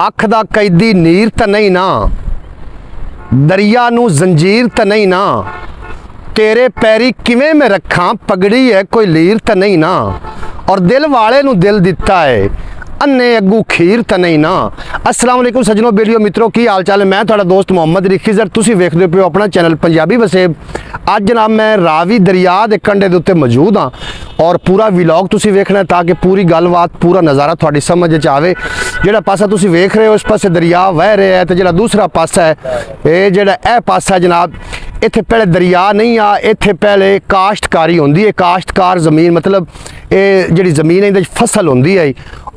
अख दा कैदी नीर त नहीं ना, दरिया नू जंजीर त नहीं ना, तेरे पैरी किवें मैं रखा पगड़ी है कोई लीर त नहीं ना, और दिल वाले नू दिल दिता है अन्ने अगू खीर त नहीं ना। अस्सलाम वालेकुम सजनों, बेलियो मित्रों, की हाल चाल है। मैं थोड़ा दोस्त मोहम्मद रिखीज़र, तुसी वेखदे पियो अपना चैनल पंजाबी वसेब। अज जनाब मैं रावी दरिया के कंढे दे उत्ते मौजूद हाँ और पूरा विलॉग तुसी वेखना है ताकि पूरी गलबात पूरा नज़ारा थोड़ी समझ च आवे। जिहड़ा पासा तुसी वेख रहे हो इस पासे दरिया वह रहा है, तो जिहड़ा दूसरा पासा है ये जिहड़ा यह पासा जनाब, इत्थे पहले दरिया नहीं आ, इत्थे पहले काश्तकारी होंदी है। काश्तकार ज़मीन मतलब ये जिहड़ी ज़मीन है इहदे फसल होंदी है।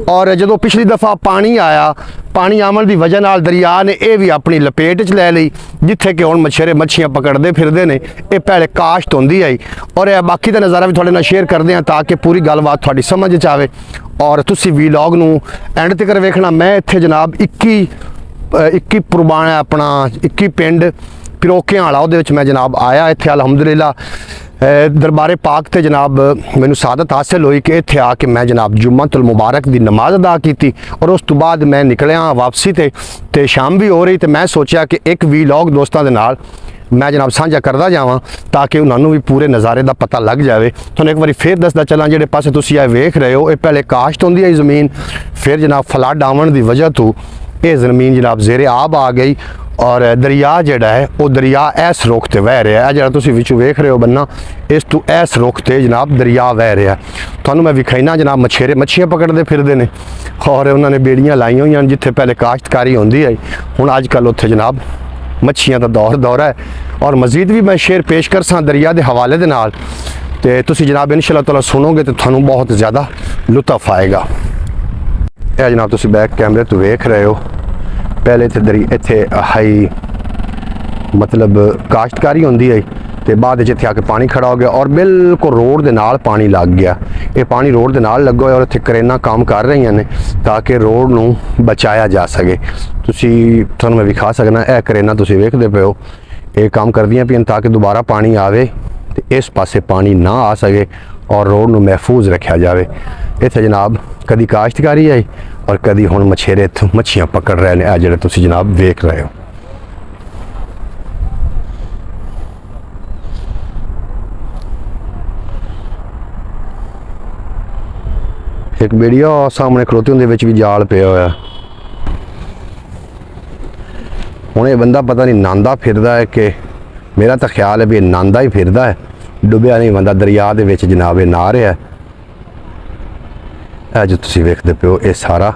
और जदों पिछली दफ़ा पानी आया, पानी आवन की वजह नाल दरिया ने यह भी अपनी लपेट च लै ली, जिथे कि हुण मछेरे मच्छियाँ पकड़ते फिरते हैं। ये पहले काश्त होंदी है और बाकी का नज़ारा भी थोड़े नाल शेयर करते हैं ताकि पूरी गलबात थोड़ी समझ च आवे और तुसी वीलॉग नूं एंड तक वेखना। मैं इत्थे जनाब 21 पुरबाना अपना 21 पिंड पिरोकियां वाला उहदे विच मैं जनाब आया। इत्थे अलहमदुलिल्लाह दरबारे पाक ते जनाब मैनू सादत हासिल हुई कि इत्थे आके मैं जनाब जुम्मतुल मुबारक दी नमाज अदा की और उस तो बाद मैं निकलिया वापसी ते शाम भी हो रही, तो मैं सोचा कि एक वीलॉग दोस्तों के नाल मैं जनाब साझा करता जावां ताकि उन्होंने भी पूरे नज़ारे का पता लग जाए। तो एक बार फिर दसदा चला, जिहड़े पासे तुसीं ये वेख रहे हो ये पहले काश्त होंदी है ज़मीन, फिर जनाब फ्लड आवन की वजह तो ये ज़मीन जनाब जेरे आब आ गई और दरिया जिहड़ा है वो दरिया इस रुख ते वह रहा है। जिहड़ा तुसीं विचों वेख रहे हो बन्ना, इस तो इस रुख ते जनाब दरिया वह रहा है। तुहानूं मैं विखाईना जनाब मछेरे मच्छियाँ पकड़ते फिरदे ने और उन्होंने बेड़ियाँ लाई हुई हैं जिथे पहले काश्तकारी होंदी है। हुण अजकल उत्थे जनाब मच्छियाँ का दौर है और मजीद भी मैं शेर पेश कर सा दरिया के हवाले दे नाल, ते तुसीं जनाब इंशाअल्लाह ताला सुनोगे तो थानू बहुत ज़्यादा लुत्फ आएगा। यह जनाब तुसीं बैक कैमरे तो वेख रहे हो, पहले तो इत्थे हाई मतलब काश्तकारी होंदी है, तो बाद इत्थे आके पानी खड़ा हो गया और बिल्कुल रोड के नाल पानी लग गया। ये पानी रोड के नाल लगा और इत्थे करेना काम कर रही ने ताकि रोड नूं बचाया जा सके। तुहानूं मैं विखा सकना, यह करेना तुसीं वेखदे पे हो, ये काम करदियां पियां ताकि दोबारा पानी आवे तो इस पासे पानी ना आ सके और रोड नूं महफूज रखा जाए। इत्थे जनाब कदी काश्तकारी है और कदी हुण मछेरे मच्छियाँ पकड़ रहे हैं, जिहड़े तुसीं जनाब वेख रहे हो। एक बेड़िया सामने खड़ोती उहदे विच भी जाल पिया होया। हुण ये बंदा पता नहीं नांदा फिरदा है कि मेरा तो ख्याल है भी नांदा ही फिरदा है, डुबिया नहीं बंदा दरिया दे विच जनाब ना रहा है। यह जो तुसीं वेखदे पे हो ये सारा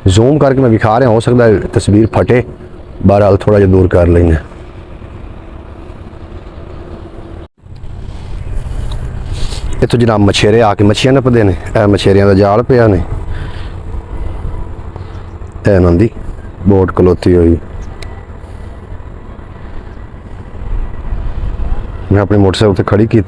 जूम करके मैं विखा रहा, हो सकता है तस्वीर फटे, बहरहाल थोड़ा जिहा दूर कर लेंगे। इत्थों जनाब मछेरे आके मच्छियाँ नपदे ने, मछेरियां का जाल पिया ने, इन्हां दी बोट खलोती हुई। मैं अपनी मोटरसाइकिल उत्ते खड़ी की